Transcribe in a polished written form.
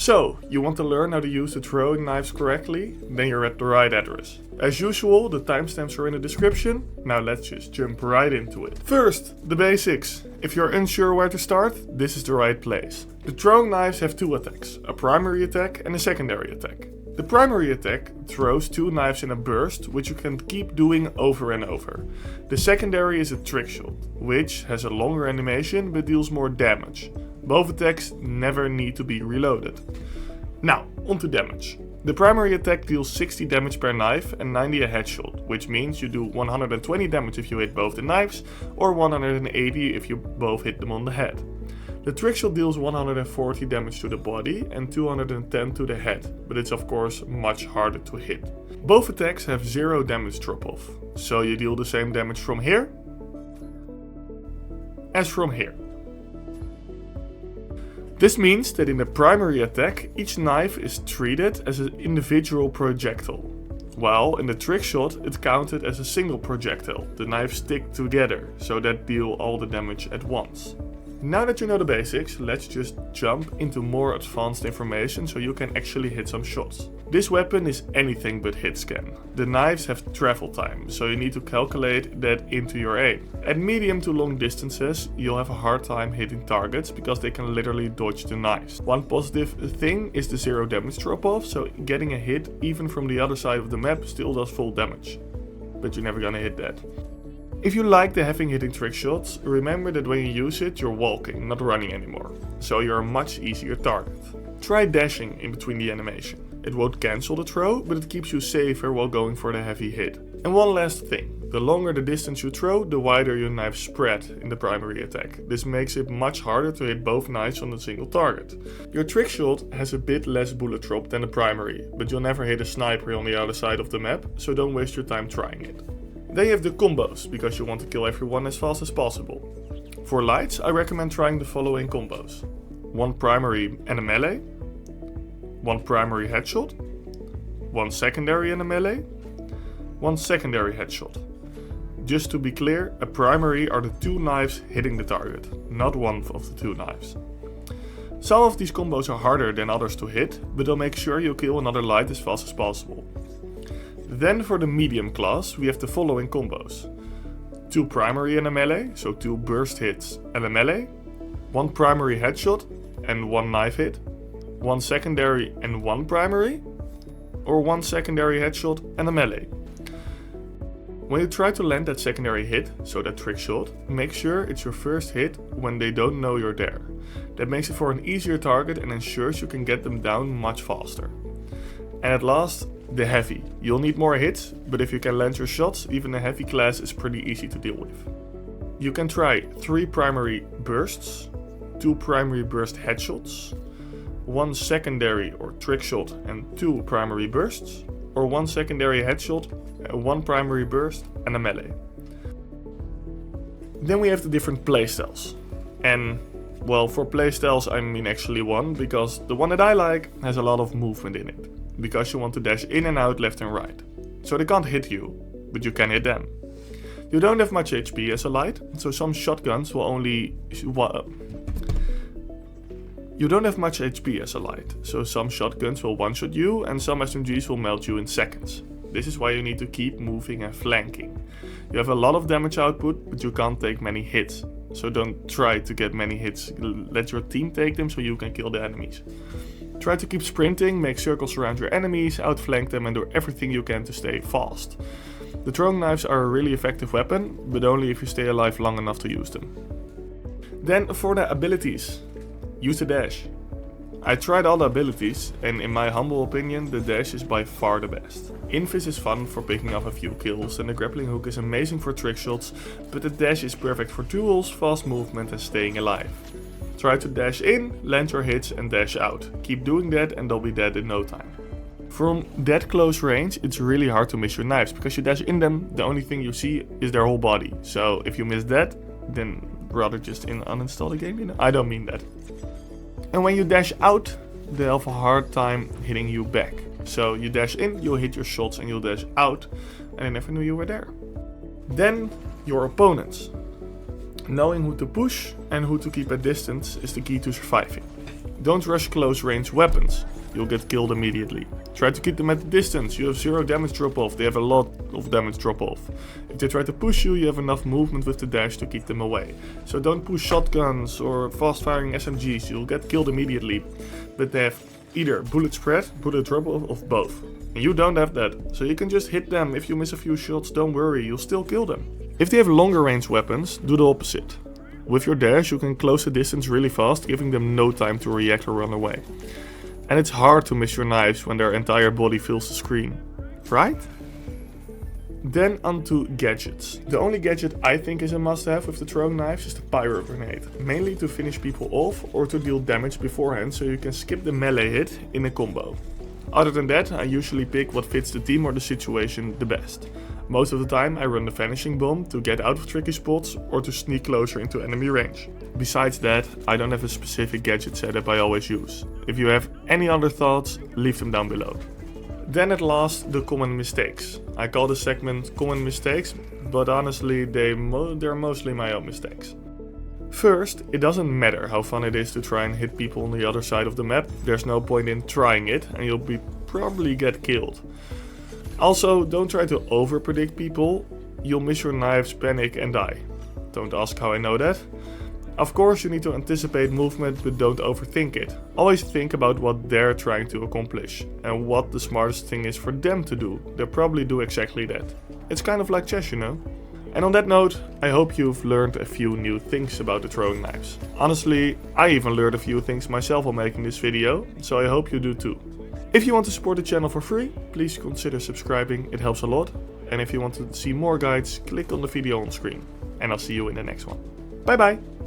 So, you want to learn how to use the throwing knives correctly? Then you're at the right address. As usual, the timestamps are in the description. Now let's just jump right into it. First, the basics. If you're unsure where to start, this is the right place. The throwing knives have two attacks, a primary attack and a secondary attack. The primary attack throws two knives in a burst, which you can keep doing over and over. The secondary is a trick shot, which has a longer animation but deals more damage. Both attacks never need to be reloaded. Now, onto damage. The primary attack deals 60 damage per knife and 90 a headshot, which means you do 120 damage if you hit both the knives, or 180 if you both hit them on the head. The trick shot deals 140 damage to the body and 210 to the head, but it's of course much harder to hit. Both attacks have 0 damage drop off, so you deal the same damage from here as from here. This means that in the primary attack, each knife is treated as an individual projectile, while in the trick shot it's counted as a single projectile. The knives stick together, so that deal all the damage at once. Now that you know the basics, let's just jump into more advanced information so you can actually hit some shots. This weapon is anything but hit scan. The knives have travel time, so you need to calculate that into your aim. At medium to long distances, you'll have a hard time hitting targets because they can literally dodge the knives. One positive thing is the 0 damage drop off, so getting a hit even from the other side of the map still does full damage. But you're never gonna hit that. If you like the heavy hitting trick shots, remember that when you use it you're walking, not running anymore, so you're a much easier target. Try dashing in between the animation. It won't cancel the throw, but it keeps you safer while going for the heavy hit. And one last thing, the longer the distance you throw, the wider your knife spread in the primary attack. This makes it much harder to hit both knives on a single target. Your trick shot has a bit less bullet drop than the primary, but you'll never hit a sniper on the other side of the map, so don't waste your time trying it. Then you have the combos, because you want to kill everyone as fast as possible. For lights, I recommend trying the following combos. 1 primary and a melee, 1 primary headshot, 1 secondary and a melee, 1 secondary headshot. Just to be clear, a primary are the 2 knives hitting the target, not one of the 2 knives. Some of these combos are harder than others to hit, but they'll make sure you kill another light as fast as possible. Then for the medium class, we have the following combos. 2 primary and a melee, so 2 burst hits and a melee, 1 primary headshot and 1 knife hit, 1 secondary and 1 primary, or 1 secondary headshot and a melee. When you try to land that secondary hit, so that trick shot, make sure it's your first hit when they don't know you're there. That makes it for an easier target and ensures you can get them down much faster. And at last, the heavy. You'll need more hits, but if you can land your shots, even a heavy class is pretty easy to deal with. You can try 3 primary bursts, 2 primary burst headshots, 1 secondary or trick shot and 2 primary bursts, or 1 secondary headshot, 1 primary burst and a melee. Then we have the different playstyles. And well, for playstyles I mean actually one, because the one that I like has a lot of movement in it. Because you want to dash in and out left and right. So they can't hit you, but you can hit them. You don't have much HP as a light, so some shotguns will only... You don't have much HP as a light, so some shotguns will one-shot you and some SMGs will melt you in seconds. This is why you need to keep moving and flanking. You have a lot of damage output, but you can't take many hits. So don't try to get many hits, let your team take them so you can kill the enemies. Try to keep sprinting, make circles around your enemies, outflank them and do everything you can to stay fast. The throwing knives are a really effective weapon, but only if you stay alive long enough to use them. Then for the abilities, use the dash. I tried all the abilities and in my humble opinion the dash is by far the best. Invis is fun for picking up a few kills and the grappling hook is amazing for trick shots, but the dash is perfect for duels, fast movement and staying alive. Try to dash in, land your hits and dash out. Keep doing that and they'll be dead in no time. From that close range it's really hard to miss your knives, because you dash in them, the only thing you see is their whole body. So if you miss that, then rather just uninstall the game, you know? I don't mean that. And when you dash out, they have a hard time hitting you back. So you dash in, you'll hit your shots and you'll dash out, and I never knew you were there. Then your opponents. Knowing who to push and who to keep at distance is the key to surviving. Don't rush close range weapons, you'll get killed immediately. Try to keep them at a distance, you have 0 damage drop off, they have a lot of damage drop off. If they try to push you, you have enough movement with the dash to keep them away. So don't push shotguns or fast firing SMGs, you'll get killed immediately. But they have either bullet spread, bullet drop off, or both. And you don't have that, so you can just hit them. If you miss a few shots, don't worry, you'll still kill them. If they have longer range weapons, do the opposite. With your dash you can close the distance really fast, giving them no time to react or run away. And it's hard to miss your knives when their entire body fills the screen, right? Then onto gadgets. The only gadget I think is a must-have with the throwing knives is the pyro grenade. Mainly to finish people off or to deal damage beforehand, so you can skip the melee hit in a combo. Other than that, I usually pick what fits the team or the situation the best. Most of the time I run the vanishing bomb to get out of tricky spots or to sneak closer into enemy range. Besides that, I don't have a specific gadget setup I always use. If you have any other thoughts, leave them down below. Then at last, the common mistakes. I call this segment common mistakes, but honestly they're mostly my own mistakes. First, it doesn't matter how fun it is to try and hit people on the other side of the map, there's no point in trying it and you'll probably get killed. Also, don't try to over-predict people, you'll miss your knives, panic and die. Don't ask how I know that. Of course you need to anticipate movement, but don't overthink it. Always think about what they're trying to accomplish and what the smartest thing is for them to do. They'll probably do exactly that. It's kind of like chess, you know? And on that note, I hope you've learned a few new things about the throwing knives. Honestly, I even learned a few things myself while making this video, so I hope you do too. If you want to support the channel for free, please consider subscribing, it helps a lot. And if you want to see more guides, click on the video on screen. And I'll see you in the next one. Bye bye!